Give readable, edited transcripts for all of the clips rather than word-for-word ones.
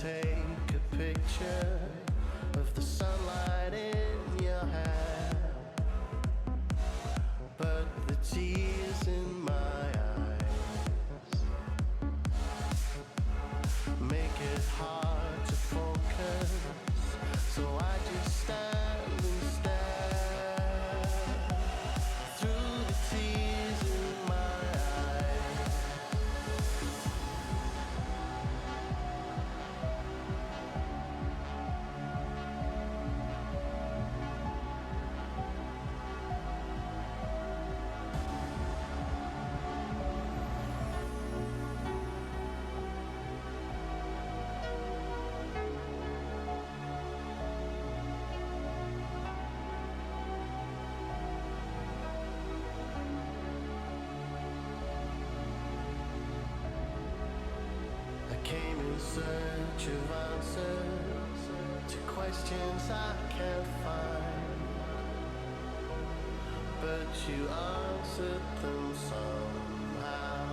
take a picture of the sunlight in your hair, but the tears in my eyes make it hard to focus, so I just stand and stare through the tears in my eyes. I came in search of answers to questions I can't find, but you answered them somehow.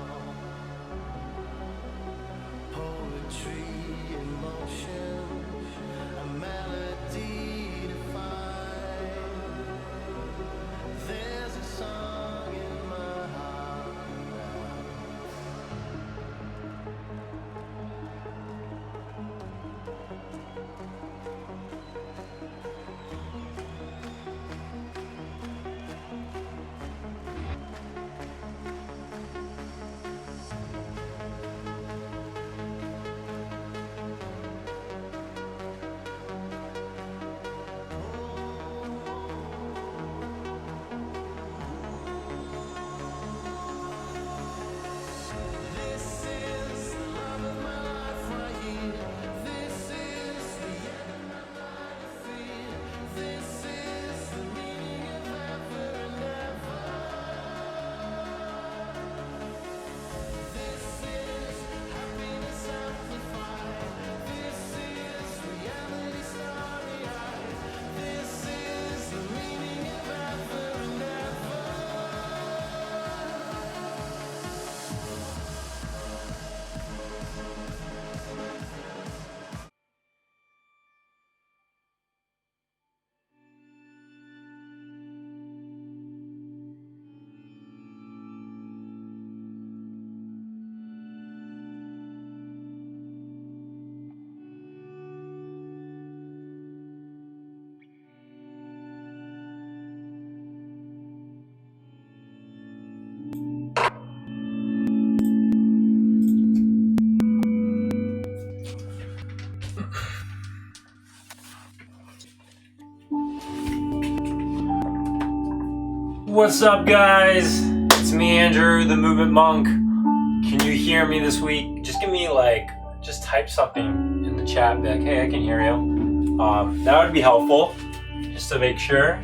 Poetry in motion, a melody to find. There's a song in my heart now. This is the love of my life right here. This is the end of my life I feel. This is the meaning of ever and ever. This is happiness amplified. This is reality starry-eyed. This is the meaning of ever and ever. What's up, guys? It's me, Andrew, the Movement Monk. Can you hear me this week? Just give me just type something in the chat, be like, hey, I can hear you. That would be helpful, just to make sure.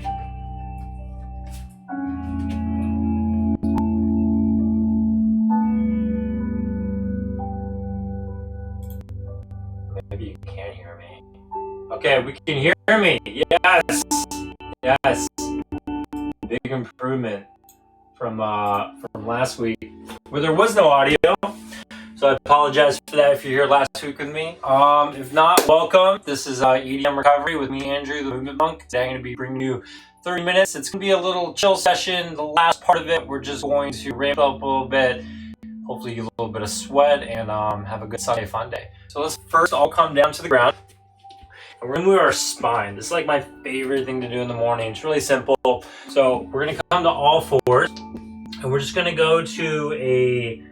Maybe you can't hear me. Okay, we can hear me. Yes. Yes. Big improvement from last week where there was no audio, so I apologize for that if you're here last week with me. If not, welcome. This is EDM Recovery with me, Andrew, the Movement Monk. Today I'm going to be bringing you 30 minutes. It's going to be a little chill session. The last part of it, we're just going to ramp up a little bit, hopefully get a little bit of sweat, and have a good Sunday fun day. So let's first all come down to the ground. And we're going to move our spine. This is like my favorite thing to do in the morning. It's really simple. So we're going to come to all fours, and we're just going to go to a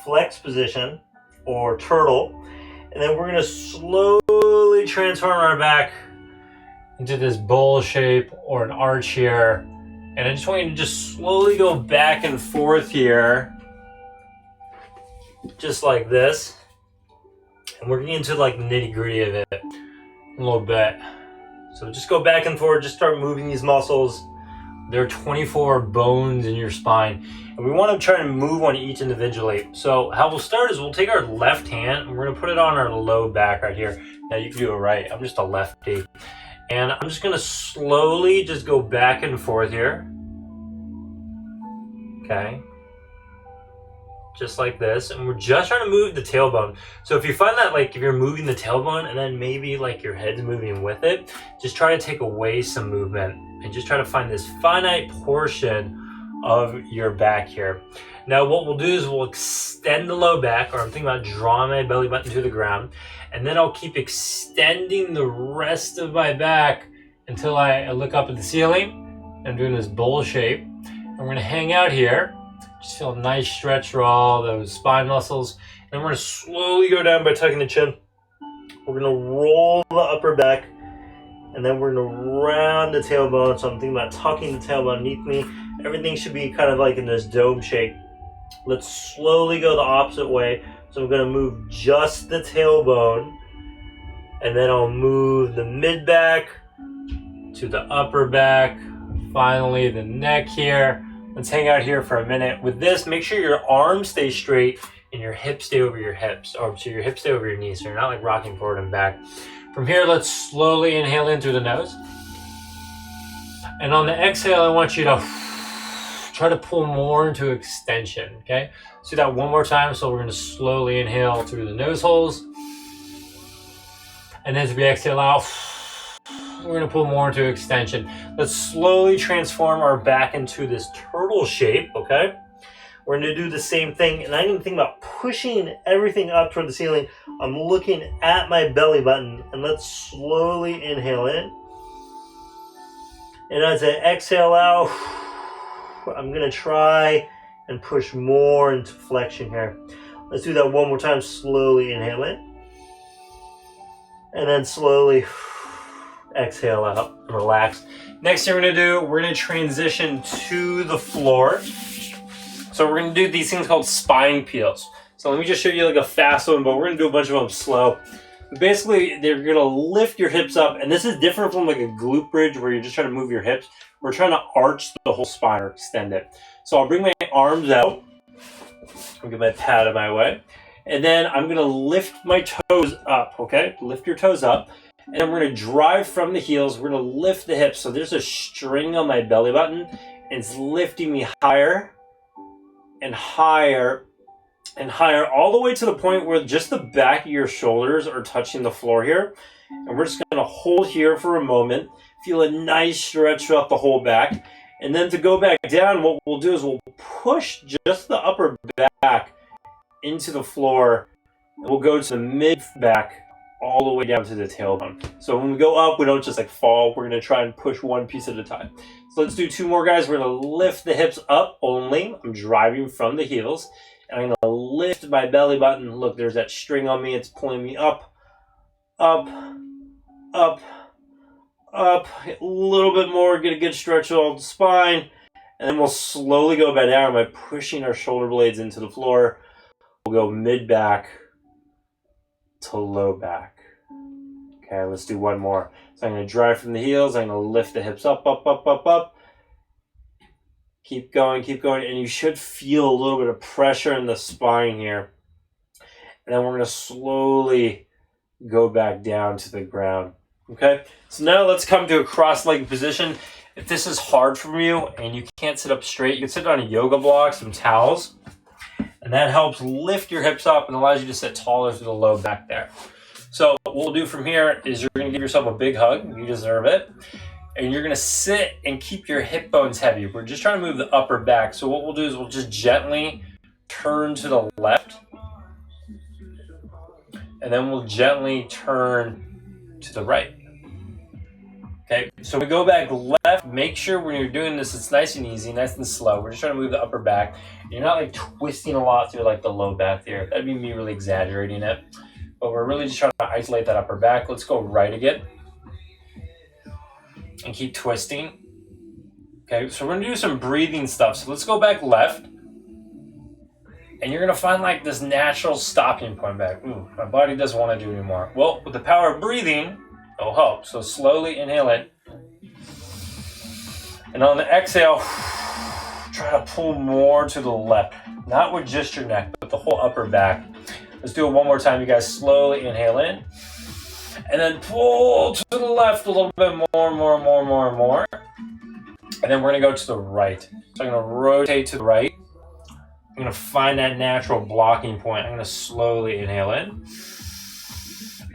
flex position or turtle, and then we're going to slowly transform our back into this bowl shape or an arch here. And I just want you to just slowly go back and forth here, just like this. And we're getting into like the nitty-gritty of it a little bit. So just go back and forth, just start moving these muscles. There are 24 bones in your spine, and we want to try to move on each individually. So how we'll start is we'll take our left hand and we're going to put it on our low back right here. Now you can do it right. I'm just a lefty. And I'm just going to slowly just go back and forth here. Okay. just like this, and we're just trying to move the tailbone. So if you find that like if you're moving the tailbone and then maybe like your head's moving with it, just try to take away some movement and just try to find this finite portion of your back here. Now what we'll do is we'll extend the low back, or I'm thinking about drawing my belly button to the ground, and then I'll keep extending the rest of my back until I look up at the ceiling. I'm doing this bowl shape. I'm going to hang out here. Just feel a nice stretch for all those spine muscles. And we're going to slowly go down by tucking the chin. We're going to roll the upper back, and then we're going to round the tailbone. So I'm thinking about tucking the tailbone underneath me. Everything should be kind of like in this dome shape. Let's slowly go the opposite way. So I'm going to move just the tailbone, and then I'll move the mid back to the upper back. Finally, the neck here. Let's hang out here for a minute. With this, make sure your arms stay straight and your hips stay over your hips, or so your hips stay over your knees, so you're not like rocking forward and back. From here, let's slowly inhale in through the nose. And on the exhale, I want you to try to pull more into extension, okay? Let's do that one more time. So we're gonna slowly inhale through the nose holes. And as we exhale out, we're going to pull more into extension. Let's slowly transform our back into this turtle shape, okay? We're going to do the same thing, and I'm going to think about pushing everything up toward the ceiling. I'm looking at my belly button, and let's slowly inhale in. And as I exhale out, I'm going to try and push more into flexion here. Let's do that one more time. Slowly inhale in. And then slowly exhale out and relax. Next thing we're going to do, we're going to transition to the floor. So we're going to do these things called spine peels. So let me just show you like a fast one, but we're going to do a bunch of them slow. Basically, they're going to lift your hips up, and this is different from like a glute bridge where you're just trying to move your hips. We're trying to arch the whole spine or extend it. So I'll bring my arms out. I'll get my pad out of my way. And then I'm going to lift my toes up, okay? Lift your toes up. And then we're going to drive from the heels. We're going to lift the hips. So there's a string on my belly button, and it's lifting me higher and higher and higher, all the way to the point where just the back of your shoulders are touching the floor here. And we're just going to hold here for a moment. Feel a nice stretch throughout the whole back. And then to go back down, what we'll do is we'll push just the upper back into the floor. And we'll go to the mid back all the way down to the tailbone. So when we go up, we don't just like fall. We're going to try and push one piece at a time. So let's do two more, guys. We're going to lift the hips up only. I'm driving from the heels. And I'm going to lift my belly button. Look, there's that string on me. It's pulling me up, up, up, up. A little bit more. Get a good stretch of the spine. And then we'll slowly go back down by pushing our shoulder blades into the floor. We'll go mid back to low back. Okay, let's do one more. So I'm going to drive from the heels. I'm going to lift the hips up, up, up, up, up. Keep going, and you should feel a little bit of pressure in the spine here. And then we're going to slowly go back down to the ground. Okay, so now let's come to a cross-legged position. If this is hard for you and you can't sit up straight, you can sit on a yoga block, some towels, and that helps lift your hips up and allows you to sit taller through the low back there. So what we'll do from here is you're going to give yourself a big hug. You deserve it. And you're going to sit and keep your hip bones heavy. We're just trying to move the upper back. So what we'll do is we'll just gently turn to the left. And then we'll gently turn to the right. Okay, so we go back left. Make sure when you're doing this, it's nice and easy, nice and slow. We're just trying to move the upper back. You're not like twisting a lot through like the low back there. That'd be me really exaggerating it. But we're really just trying to isolate that upper back. Let's go right again. And keep twisting. Okay, so we're gonna do some breathing stuff. So let's go back left. And you're gonna find like this natural stopping point back. Ooh, my body doesn't want to do anymore. Well, with the power of breathing, it'll help. So slowly inhale in. And on the exhale, try to pull more to the left. Not with just your neck, but the whole upper back. Let's do it one more time, you guys. Slowly inhale in. And then pull to the left a little bit more. And then we're going to go to the right. So I'm going to rotate to the right. I'm gonna find that natural blocking point. I'm gonna slowly inhale in.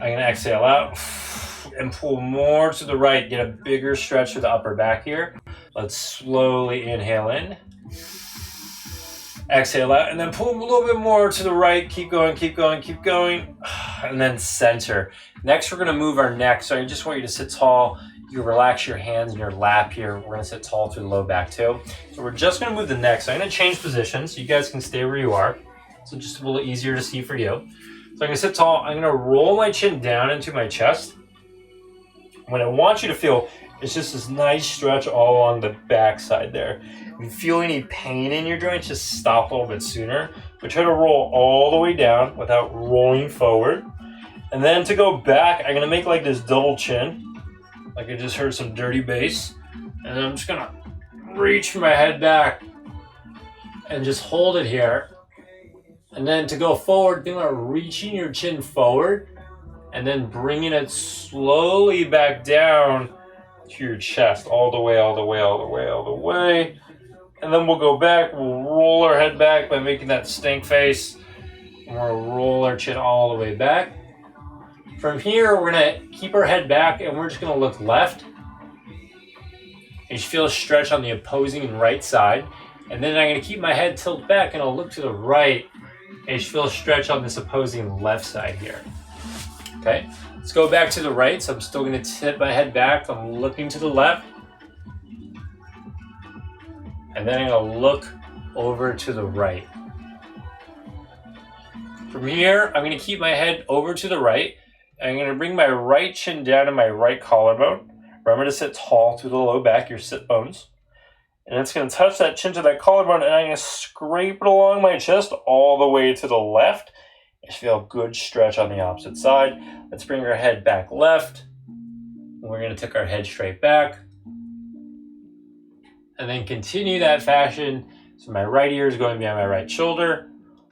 I'm gonna exhale out and pull more to the right. Get a bigger stretch to the upper back here. Let's slowly inhale in. Exhale out, and then pull a little bit more to the right. Keep going, keep going, keep going. And then center. Next, we're gonna move our neck. So I just want you to sit tall. You relax your hands in your lap here. We're gonna sit tall through the low back too. So we're just gonna move the neck. So I'm gonna change positions. So you guys can stay where you are. So just a little easier to see for you. So I'm gonna sit tall. I'm gonna roll my chin down into my chest. What I want you to feel is just this nice stretch all along the back side there. If you feel any pain in your joints, just stop a little bit sooner. But try to roll all the way down without rolling forward. And then to go back, I'm gonna make like this double chin. Like I just heard some dirty bass. And then I'm just gonna reach my head back and just hold it here. And then to go forward, think about reaching your chin forward and then bringing it slowly back down to your chest, all the way, all the way, all the way, all the way. And then we'll go back, we'll roll our head back by making that stink face. And we'll roll our chin all the way back. From here, we're gonna keep our head back and we're just gonna look left. You should feel a stretch on the opposing right side. And then I'm gonna keep my head tilted back and I'll look to the right. And you should feel a stretch on this opposing left side here. Okay, let's go back to the right. So I'm still gonna tip my head back. I'm looking to the left. And then I'm gonna look over to the right. From here, I'm gonna keep my head over to the right. I'm gonna bring my right chin down to my right collarbone. Remember to sit tall through the low back, your sit bones. And it's gonna touch that chin to that collarbone and I'm gonna scrape it along my chest all the way to the left. I feel a good stretch on the opposite side. Let's bring our head back left. We're gonna take our head straight back. And then continue that fashion. So my right ear is going behind my right shoulder.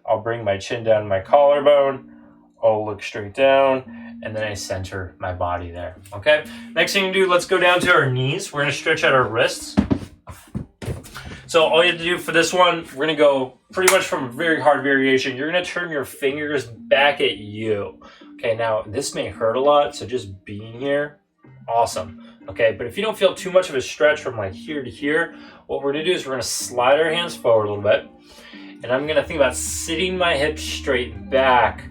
I'll bring my chin down to my collarbone. I'll look straight down. And then I center my body there. Okay? Next thing you do, let's go down to our knees. We're gonna stretch out our wrists. So all you have to do for this one, we're gonna go pretty much from a very hard variation. You're gonna turn your fingers back at you. Okay, now this may hurt a lot, so just being here, awesome. Okay, but if you don't feel too much of a stretch from like here to here, what we're gonna do is we're gonna slide our hands forward a little bit. And I'm gonna think about sitting my hips straight back.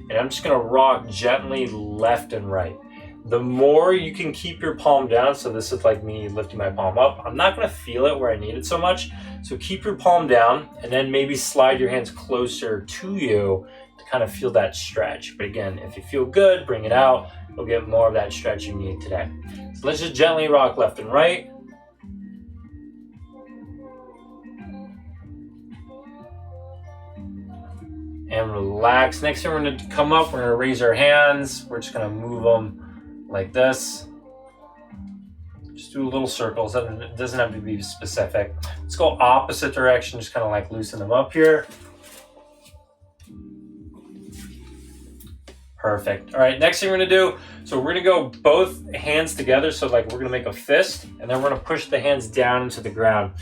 And I'm just gonna rock gently left and right. The more you can keep your palm down, so this is like me lifting my palm up, I'm not gonna feel it where I need it so much. So keep your palm down and then maybe slide your hands closer to you to kind of feel that stretch. But again, if you feel good, bring it out. You'll get more of that stretch you need today. So let's just gently rock left and right. And relax. Next thing we're gonna come up, we're gonna raise our hands. We're just gonna move them like this. Just do little circles. It doesn't have to be specific. Let's go opposite direction, just kind of like loosen them up here. Perfect. All right, next thing we're gonna do, so we're gonna go both hands together. So like we're gonna make a fist and then we're gonna push the hands down into the ground.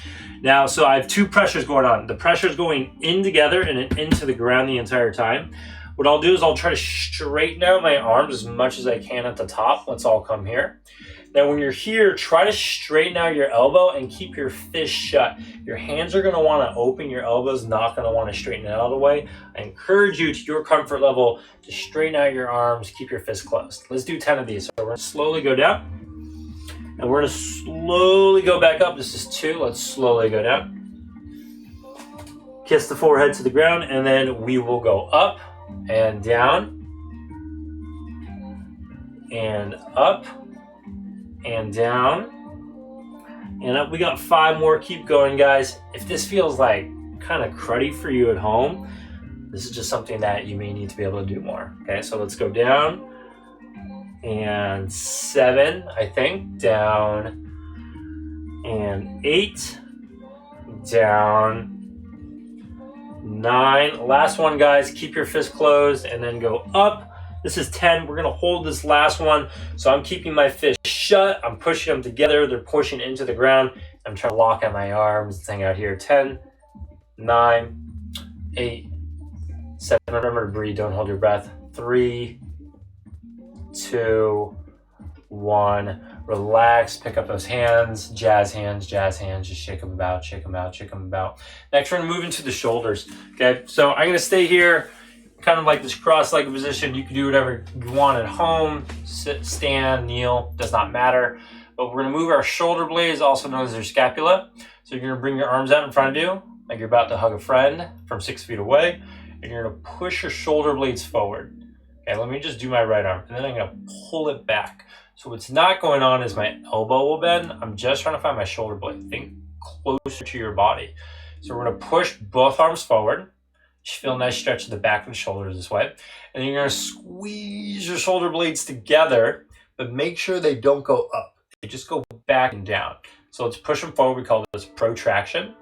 Now, so I have two pressures going on. The pressure is going in together and into the ground the entire time. What I'll do is I'll try to straighten out my arms as much as I can at the top. Let's all come here. Now, when you're here, try to straighten out your elbow and keep your fist shut. Your hands are gonna wanna open, your elbow's not gonna wanna straighten it out of the way. I encourage you to your comfort level to straighten out your arms, keep your fist closed. Let's do 10 of these. So we're gonna slowly go down and we're gonna slowly go back up. This is 2, let's slowly go down. Kiss the forehead to the ground and then we will go up and down and up and down and up. We got 5 more. Keep going, guys. If this feels like kind of cruddy for you at home, this is just something that you may need to be able to do more. Okay, so let's go down and 7, I think, down and 8, down 9. Last one, guys. Keep your fist closed and then go up. This is 10. We're gonna hold this last one. So I'm keeping my fist shut. I'm pushing them together. They're pushing into the ground. I'm trying to lock out my arms. This thing out here. 10, 9, 8, 7. Remember to breathe. Don't hold your breath. 3, 2, 1. Relax. Pick up those hands. Jazz hands. Jazz hands. Just shake them about. Shake them out. Shake them about. Next, we're going to move into the shoulders. Okay. So I'm going to stay here, kind of like this cross-legged position. You can do whatever you want at home. Sit, stand, kneel. Does not matter. But we're going to move our shoulder blades, also known as your scapula. So you're going to bring your arms out in front of you, like you're about to hug a friend from 6 feet away. And you're going to push your shoulder blades forward. Okay, let me just do my right arm. And then I'm going to pull it back. So what's not going on is my elbow will bend. I'm just trying to find my shoulder blade. Think closer to your body. So we're going to push both arms forward. You should feel a nice stretch in the back of the shoulders this way. And then you're going to squeeze your shoulder blades together, but make sure they don't go up. They just go back and down. So let's push them forward. We call this protraction.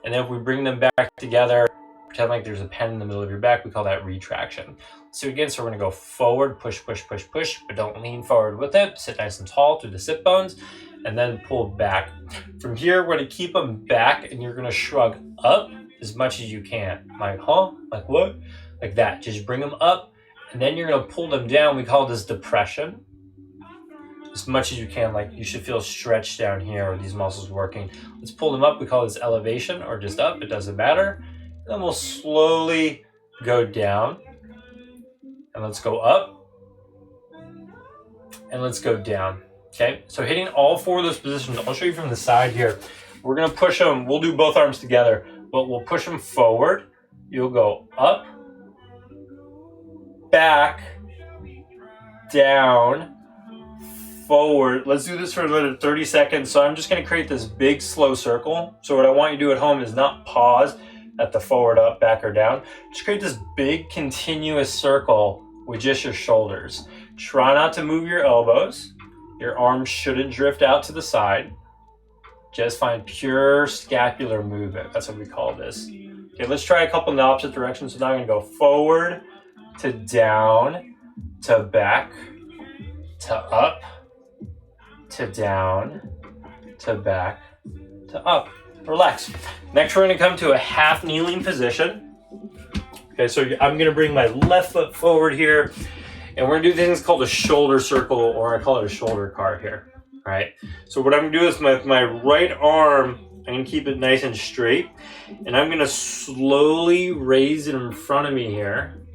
And then if we bring them back together, pretend like there's a pen in the middle of your back, we call that retraction. So again, so we're going to go forward, push, push, push, push, but don't lean forward with it. Sit nice and tall through the sit bones, and then pull back. From here, we're going to keep them back, and you're going to shrug up as much as you can. Like, huh? Like what? Like that. Just bring them up, and then you're going to pull them down. We call this depression. As much as you can, like you should feel stretched down here or these muscles working. Let's pull them up. We call this elevation or just up. It doesn't matter. And then we'll slowly go down. And let's go up. And let's go down. Okay, so hitting all 4 of those positions. I'll show you from the side here. We're going to push them. We'll do both arms together, but we'll push them forward. You'll go up, back, down, forward. Let's do this for another 30 seconds. So I'm just going to create this big slow circle. So what I want you to do at home is not pause at the forward, up, back, or down. Just create this big continuous circle with just your shoulders. Try not to move your elbows. Your arms shouldn't drift out to the side. Just find pure scapular movement. That's what we call this. Okay, let's try a couple in the opposite direction. So now I'm going to go forward to down to back to up to down to back to up. Relax. Next, we're going to come to a half kneeling position. Okay, so I'm going to bring my left foot forward here, and we're going to do things called a shoulder circle, or I call it a shoulder card here. All right. So what I'm going to do is my right arm, I'm going to keep it nice and straight, and I'm going to slowly raise it in front of me here.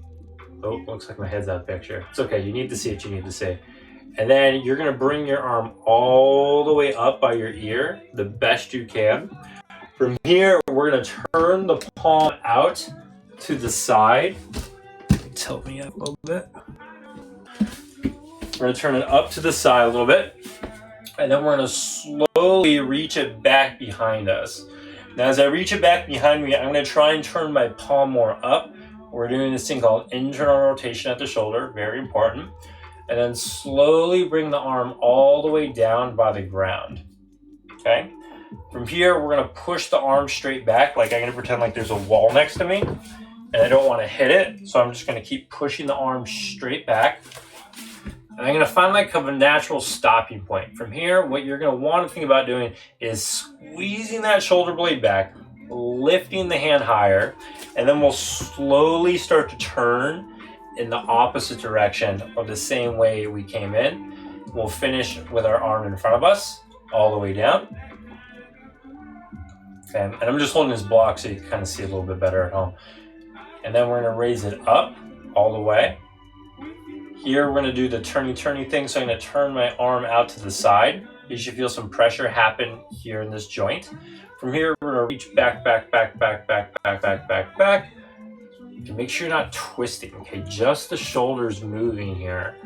Oh, looks like my head's out of the picture. It's okay. You need to see what you need to see. And then you're going to bring your arm all the way up by your ear, the best you can. From here, we're going to turn the palm out to the side. Tilt me up a little bit. We're going to turn it up to the side a little bit. And then we're going to slowly reach it back behind us. Now, as I reach it back behind me, I'm going to try and turn my palm more up. We're doing this thing called internal rotation at the shoulder, very important. And then slowly bring the arm all the way down by the ground. Okay? From here, we're going to push the arm straight back. Like I'm going to pretend like there's a wall next to me. And I don't want to hit it. So I'm just going to keep pushing the arm straight back. And I'm going to find like a natural stopping point. From here, what you're going to want to think about doing is squeezing that shoulder blade back, lifting the hand higher, and then we'll slowly start to turn in the opposite direction of the same way we came in. We'll finish with our arm in front of us, all the way down. Okay, and I'm just holding this block so you can kind of see a little bit better at home. And then we're going to raise it up all the way. Here we're going to do the turny thing, so I'm going to turn my arm out to the side. You should feel some pressure happen here in this joint. From here, we're going to reach back. And make sure you're not twisting, okay? Just the shoulders moving here.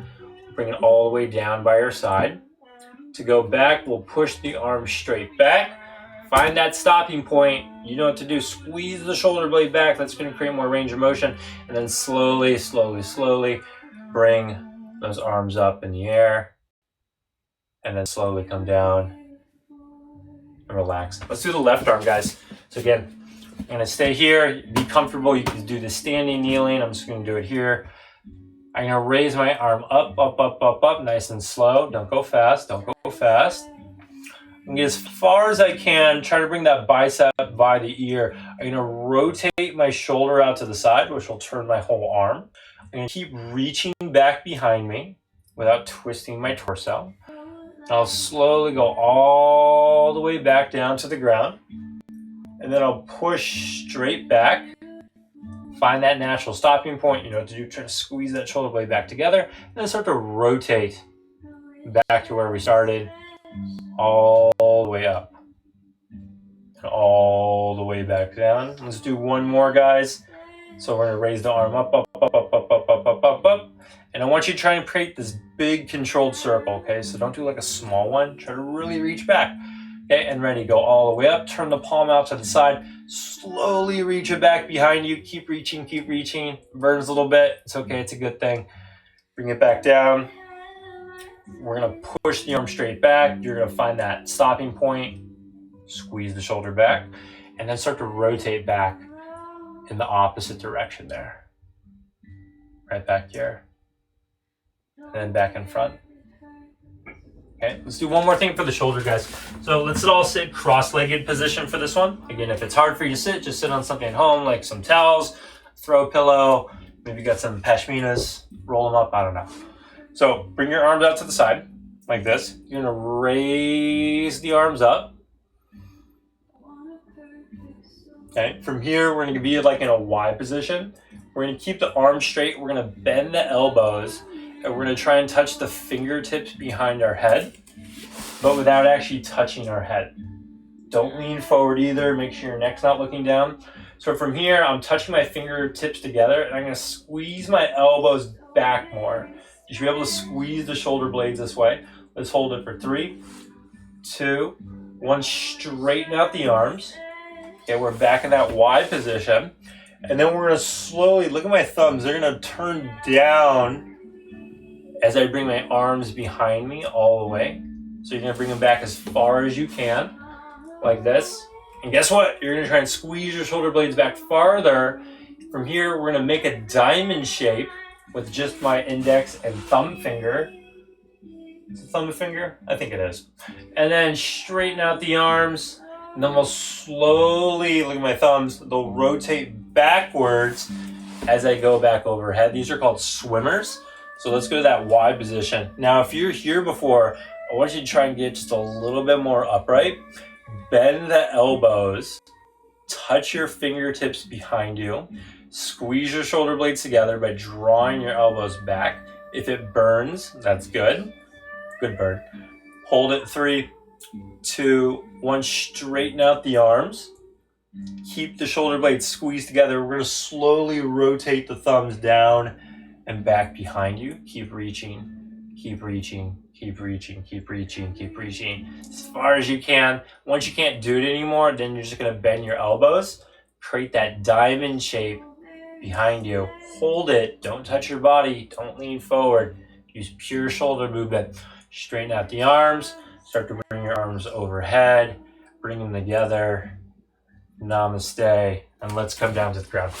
Bring it all the way down by your side. To go back, we'll push the arm straight back. Find that stopping point. You know what to do. Squeeze the shoulder blade back. That's going to create more range of motion. And then slowly bring those arms up in the air. And then slowly come down and relax. Let's do the left arm, guys. So again, I'm going to stay here. Be comfortable. You can do the standing, kneeling. I'm just going to do it here. I'm going to raise my arm up, nice and slow. Don't go fast. and get as far as I can. Try to bring that bicep by the ear. I'm gonna rotate my shoulder out to the side, which will turn my whole arm. I'm gonna keep reaching back behind me without twisting my torso. I'll slowly go all the way back down to the ground, and then I'll push straight back. Find that natural stopping point. You know what to do. Try to squeeze that shoulder blade back together, and then start to rotate back to where we started, all the way up, and all the way back down. Let's do one more, guys. So we're gonna raise the arm up, up, up, up, up, up, up, up, up, up. And I want you to try and create this big controlled circle, okay? So don't do like a small one. Try to really reach back. Okay, and ready, go all the way up. Turn the palm out to the side. Slowly reach it back behind you. Keep reaching, keep reaching. Burns a little bit. It's okay, it's a good thing. Bring it back down. We're gonna push the arm straight back. You're gonna find that stopping point. Squeeze the shoulder back. And then start to rotate back in the opposite direction there. Right back here. And then back in front. Okay, let's do one more thing for the shoulder, guys. So let's all sit cross-legged position for this one. Again, if it's hard for you to sit, just sit on something at home, like some towels, throw pillow, maybe you got some pashminas, roll them up, I don't know. So bring your arms out to the side, like this. You're gonna raise the arms up. Okay, from here, we're gonna be like in a Y position. We're gonna keep the arms straight. We're gonna bend the elbows, and we're gonna try and touch the fingertips behind our head, but without actually touching our head. Don't lean forward either. Make sure your neck's not looking down. So from here, I'm touching my fingertips together, and I'm gonna squeeze my elbows back more. You should be able to squeeze the shoulder blades this way. Let's hold it for 3, 2, 1. Straighten out the arms. Okay, we're back in that Y position. And then we're gonna slowly, look at my thumbs, they're gonna turn down as I bring my arms behind me all the way. So you're gonna bring them back as far as you can, like this. And guess what? You're gonna try and squeeze your shoulder blades back farther. From here, we're gonna make a diamond shape with just my index and thumb finger. Is it thumb and finger? I think it is. And then straighten out the arms. And then we'll slowly, look at my thumbs, they'll rotate backwards as I go back overhead. These are called swimmers. So let's go to that Y position. Now, if you're here before, I want you to try and get just a little bit more upright. Bend the elbows, touch your fingertips behind you, squeeze your shoulder blades together by drawing your elbows back. If it burns, that's good. Good burn. Hold it 3, 2, 1. Straighten out the arms. Keep the shoulder blades squeezed together. We're going to slowly rotate the thumbs down and back behind you. Keep reaching, keep reaching, keep reaching, keep reaching, keep reaching as far as you can. Once you can't do it anymore, then you're just going to bend your elbows. Create that diamond shape behind you. Hold it. Don't touch your body. Don't lean forward. Use pure shoulder movement. Straighten out the arms. Start to bring your arms overhead. Bring them together. Namaste. And let's come down to the ground.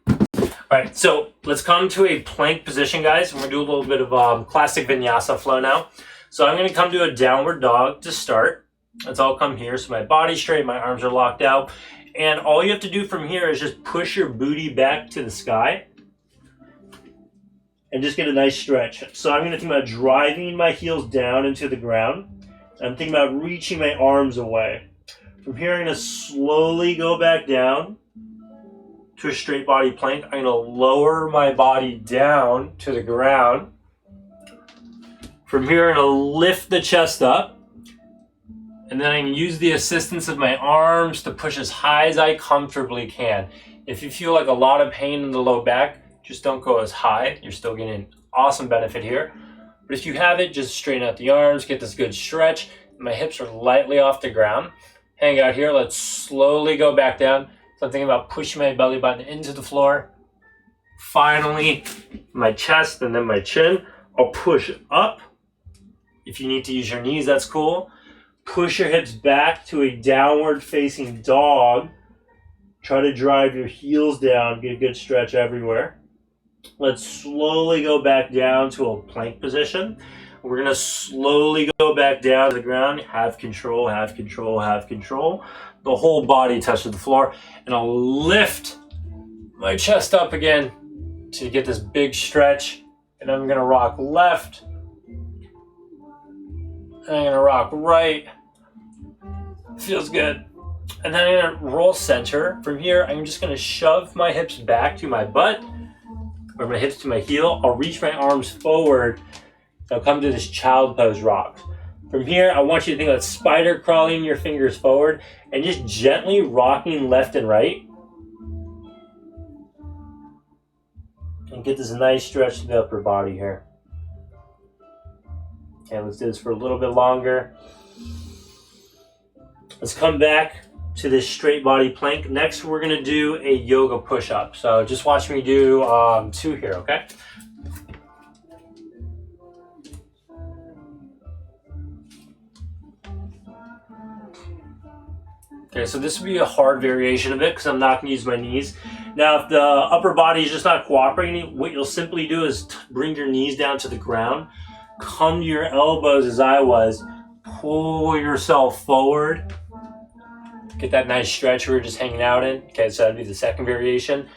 All right, so let's come to a plank position, guys. We're gonna do a little bit of classic vinyasa flow now. So I'm gonna come to a downward dog to start. Let's all come here. So my body's straight, my arms are locked out. And all you have to do from here is just push your booty back to the sky and just get a nice stretch. So I'm gonna think about driving my heels down into the ground. I'm thinking about reaching my arms away. From here, I'm gonna slowly go back down to a straight body plank. I'm gonna lower my body down to the ground. From here, I'm gonna lift the chest up. And then I can use the assistance of my arms to push as high as I comfortably can. If you feel like a lot of pain in the low back, just don't go as high. You're still getting awesome benefit here. But if you have it, just straighten out the arms, get this good stretch. My hips are lightly off the ground. Hang out here, let's slowly go back down. So I'm thinking about pushing my belly button into the floor. Finally, my chest and then my chin. I'll push up. If you need to use your knees, that's cool. Push your hips back to a downward facing dog. Try to drive your heels down, get a good stretch everywhere. Let's slowly go back down to a plank position. We're gonna slowly go back down to the ground. Have control, have control, have control. The whole body touches the floor. And I'll lift my chest up again to get this big stretch. And I'm gonna rock left. And I'm gonna rock right. Feels good. And then I'm gonna roll center. From here, I'm just gonna shove my hips back to my butt, or my hips to my heel. I'll reach my arms forward. I'll come to this child pose rock. From here, I want you to think about spider crawling your fingers forward and just gently rocking left and right. And get this nice stretch to the upper body here. Okay, let's do this for a little bit longer. Let's come back to this straight body plank. Next, we're gonna do a yoga push-up. So just watch me do 2 here, okay? Okay, so this would be a hard variation of it because I'm not gonna use my knees. Now, if the upper body is just not cooperating, what you'll simply do is bring your knees down to the ground, come to your elbows as I was, pull yourself forward, get that nice stretch we were just hanging out in. Okay, so that'd be the second variation.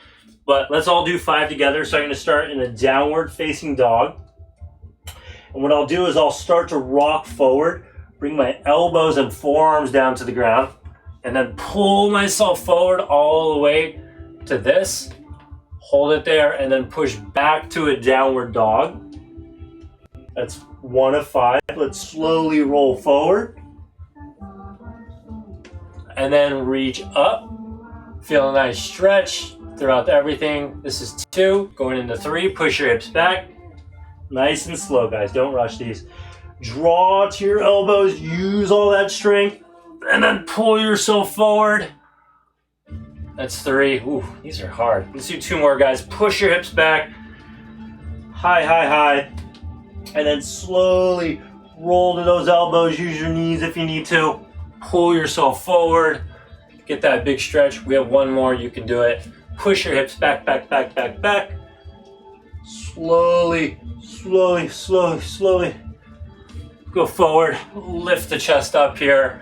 But let's all do 5 together. So I'm gonna start in a downward facing dog. And what I'll do is I'll start to rock forward, bring my elbows and forearms down to the ground, and then pull myself forward all the way to this, hold it there, and then push back to a downward dog. That's 1 of 5. Let's slowly roll forward. And then reach up. Feel a nice stretch throughout everything. This is 2. Going into 3, push your hips back. Nice and slow, guys. Don't rush these. Draw to your elbows, use all that strength, and then pull yourself forward. That's 3. Ooh, these are hard. Let's do 2 more, guys. Push your hips back. High, high, high. And then slowly roll to those elbows. Use your knees if you need to. Pull yourself forward. Get that big stretch. We have 1 more. You can do it. Push your hips back, back, back, back, back. Slowly, slowly, slowly, slowly. Go forward. Lift the chest up here.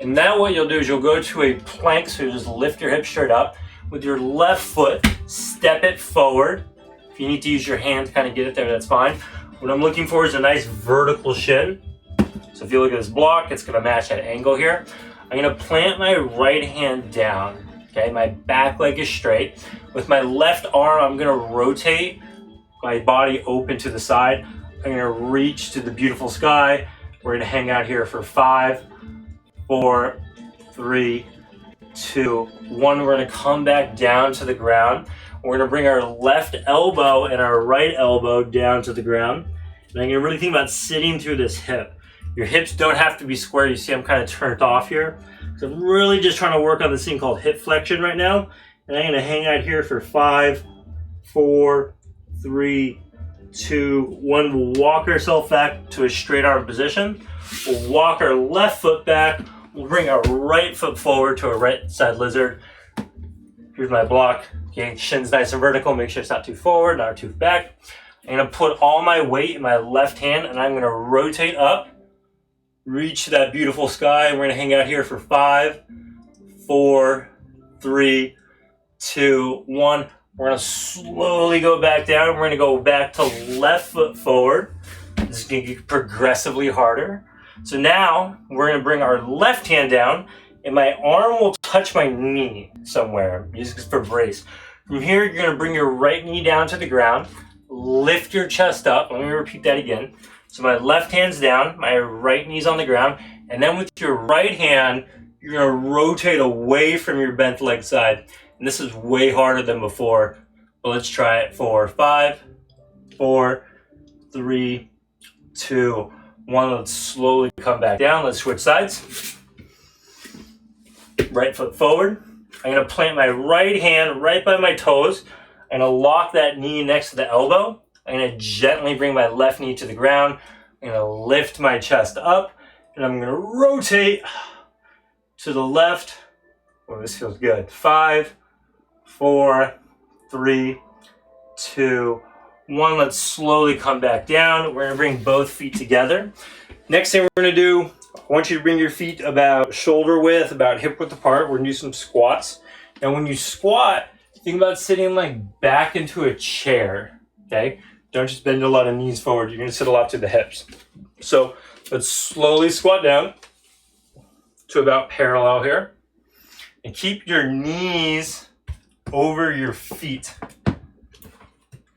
And now what you'll do is you'll go to a plank, so you just lift your hips straight up. With your left foot, step it forward. If you need to use your hand to kind of get it there, that's fine. What I'm looking for is a nice vertical shin. So if you look at this block, it's gonna match that angle here. I'm gonna plant my right hand down, okay? My back leg is straight. With my left arm, I'm gonna rotate my body open to the side. I'm gonna reach to the beautiful sky. We're gonna hang out here for 5, 4, 3, 2, 1. We're gonna come back down to the ground. We're gonna bring our left elbow and our right elbow down to the ground. And I'm gonna really think about sitting through this hip. Your hips don't have to be square. You see I'm kind of turned off here. So I'm really just trying to work on this thing called hip flexion right now. And I'm gonna hang out here for 5, 4, 3, 2, 1. We'll walk ourselves back to a straight arm position. We'll walk our left foot back. We'll bring our right foot forward to a right side lizard. Here's my block. Okay, shin's nice and vertical. Make sure it's not too forward, not too back. I'm gonna put all my weight in my left hand and I'm gonna rotate up, reach to that beautiful sky. We're gonna hang out here for 5, 4, 3, 2, 1. We're gonna slowly go back down. We're gonna go back to left foot forward. This is gonna get progressively harder. So now we're gonna bring our left hand down and my arm will touch my knee somewhere. Use this for brace. From here, you're gonna bring your right knee down to the ground, lift your chest up. Let me repeat that again. So my left hand's down, my right knee's on the ground, and then with your right hand, you're gonna rotate away from your bent leg side. And this is way harder than before, but let's try it for 5, 4, 3, 2, 1. Let's slowly come back down. Let's switch sides. Right foot forward. I'm gonna plant my right hand right by my toes. I'm gonna lock that knee next to the elbow. I'm gonna gently bring my left knee to the ground. I'm gonna lift my chest up and I'm gonna rotate to the left. Oh, this feels good. 5, 4, 3, 2, 1, let's slowly come back down. We're gonna bring both feet together. Next thing we're gonna do, I want you to bring your feet about shoulder width, about hip width apart. We're gonna do some squats. And when you squat, think about sitting like back into a chair, okay? Don't just bend a lot of knees forward. You're gonna sit a lot to the hips. So let's slowly squat down to about parallel here. And keep your knees over your feet.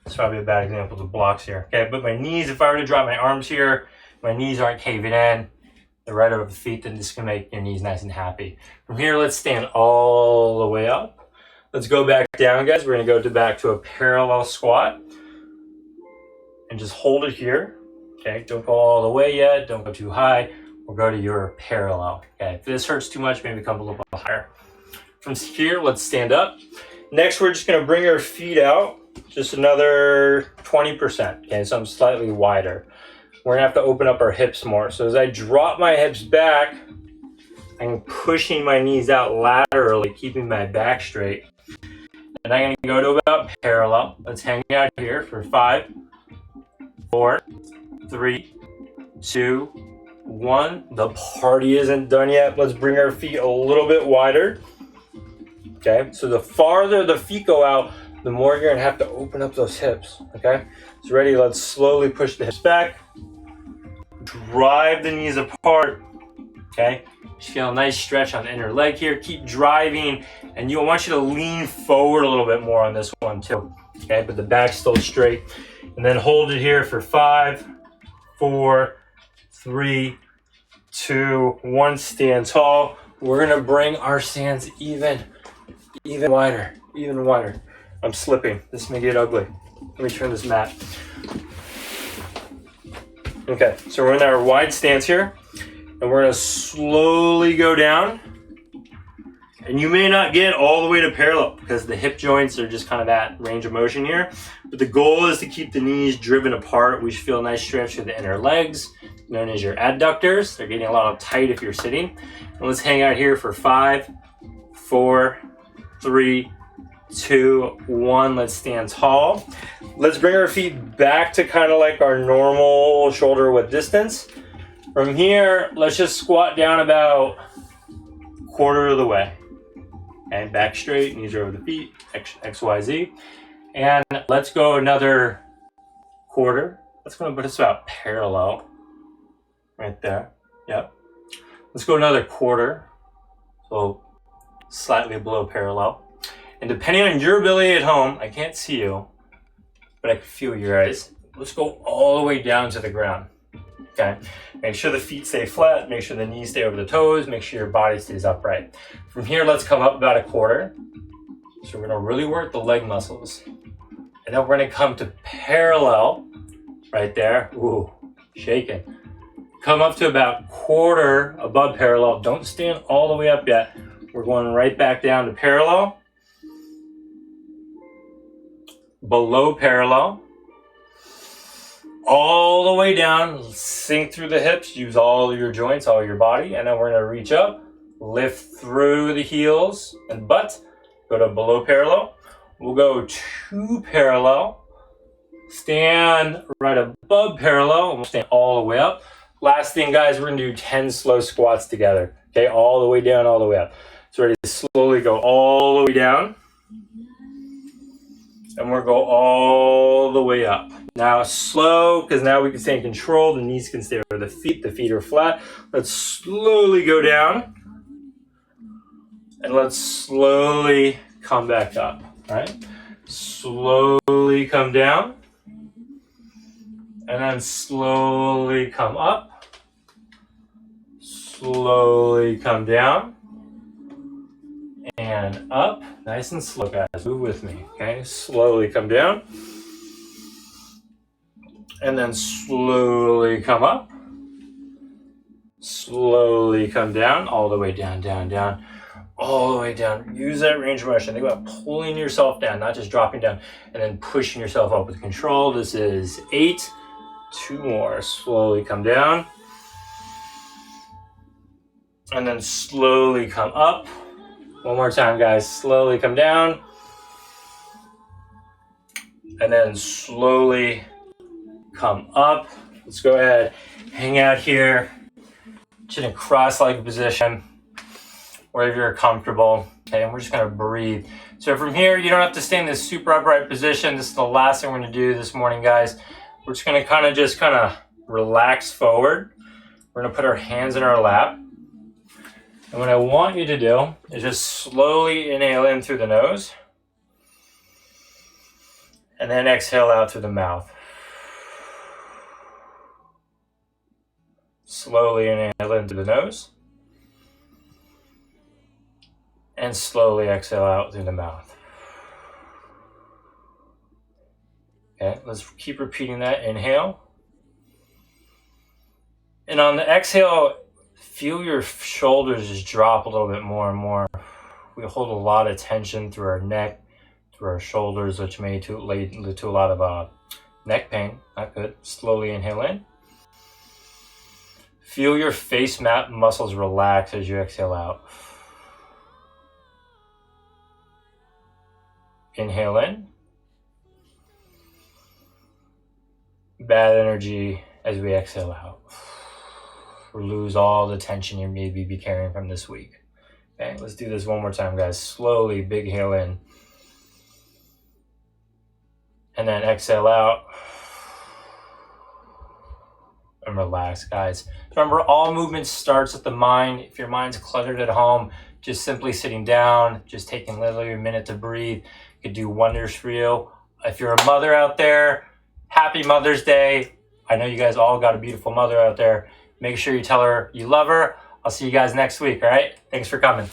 It's probably a bad example of the blocks here. Okay, but my knees, if I were to drop my arms here, my knees aren't caving in. They're right over the feet, then this can make your knees nice and happy. From here, let's stand all the way up. Let's go back down, guys. We're gonna go back to a parallel squat. And just hold it here. Okay, don't go all the way yet. Don't go too high. We'll go to your parallel. Okay, if this hurts too much, maybe come a little bit higher. From here, let's stand up. Next, we're just gonna bring our feet out just another 20%. Okay, so I'm slightly wider. We're gonna have to open up our hips more. So as I drop my hips back, I'm pushing my knees out laterally, keeping my back straight. And I'm gonna go to about parallel. Let's hang out here for 5, 4, 3, 2, 1. The party isn't done yet. Let's bring our feet a little bit wider. Okay, so the farther the feet go out, the more you're gonna have to open up those hips. Okay, so ready? Let's slowly push the hips back. Drive the knees apart. Okay, just feel a nice stretch on the inner leg here. Keep driving, and I want you to lean forward a little bit more on this one too. Okay, but the back's still straight. And then hold it here for 5, 4, 3, 2, 1. Stand tall. We're gonna bring our stands even wider, even wider. I'm slipping. This may get ugly. Let me turn this mat. Okay, so we're in our wide stance here, and we're gonna slowly go down. And you may not get all the way to parallel because the hip joints are just kind of at range of motion here. But the goal is to keep the knees driven apart. We should feel a nice stretch through the inner legs, known as your adductors. They're getting a lot tight if you're sitting. And let's hang out here for 5, 4, 3, 2, 1. Let's stand tall. Let's bring our feet back to kind of like our normal shoulder width distance. From here, let's just squat down about quarter of the way. And back straight, knees are over the feet, X, Y, Z. And let's go another quarter. Let's go put us about parallel. Right there. Yep. Let's go another quarter. So slightly below parallel. And depending on your ability at home, I can't see you, but I can feel your eyes. Let's go all the way down to the ground. Okay, make sure the feet stay flat, make sure the knees stay over the toes, make sure your body stays upright. From here, let's come up about a quarter. So we're gonna really work the leg muscles. And then we're gonna come to parallel, right there. Ooh, shaking. Come up to about quarter above parallel. Don't stand all the way up yet. We're going right back down to parallel. Below parallel. All the way down, sink through the hips, use all your joints, all your body, and then we're gonna reach up, lift through the heels and butt, go to below parallel. We'll go to parallel, stand right above parallel, and we'll stand all the way up. Last thing, guys, we're gonna do 10 slow squats together, okay? All the way down, all the way up. So ready to slowly go all the way down, and we'll go all the way up. Now slow, because now we can stay in control. The knees can stay over the feet are flat. Let's slowly go down. And let's slowly come back up, all right? Slowly come down. And then slowly come up. Slowly come down. And up. Nice and slow, guys. Move with me, okay? Slowly come down. And then slowly come up. Slowly come down, all the way down, down, down, all the way down. Use that range of motion. Think about pulling yourself down, not just dropping down, and then pushing yourself up with control. This is 8. 2 more. Slowly come down. And then slowly come up. One more time, guys. Slowly come down. and then slowly come up. Let's go ahead, hang out here, just in a cross-legged position, wherever you're comfortable. Okay, and we're just gonna breathe. So from here, you don't have to stay in this super upright position. This is the last thing we're gonna do this morning, guys. We're just gonna kind of relax forward. We're gonna put our hands in our lap. And what I want you to do is just slowly inhale in through the nose. And then exhale out through the mouth. Slowly inhale in through the nose. And slowly exhale out through the mouth. Okay, let's keep repeating that. Inhale. And on the exhale, feel your shoulders just drop a little bit more and more. We hold a lot of tension through our neck, through our shoulders, which may lead to a lot of neck pain. Not good. Slowly inhale in. Feel your face mat muscles relax as you exhale out. Inhale in. Bad energy as we exhale out. Lose all the tension you maybe be carrying from this week. Okay, let's do this one more time, guys. Slowly, big inhale in. And then exhale out. And relax, guys. Remember, all movement starts at the mind. If your mind's cluttered at home, just simply sitting down, just taking literally a minute to breathe could do wonders for you. If you're a mother out there, happy Mother's Day. I know you guys all got a beautiful mother out there. Make sure you tell her you love her. I'll see you guys next week, all right? Thanks for coming.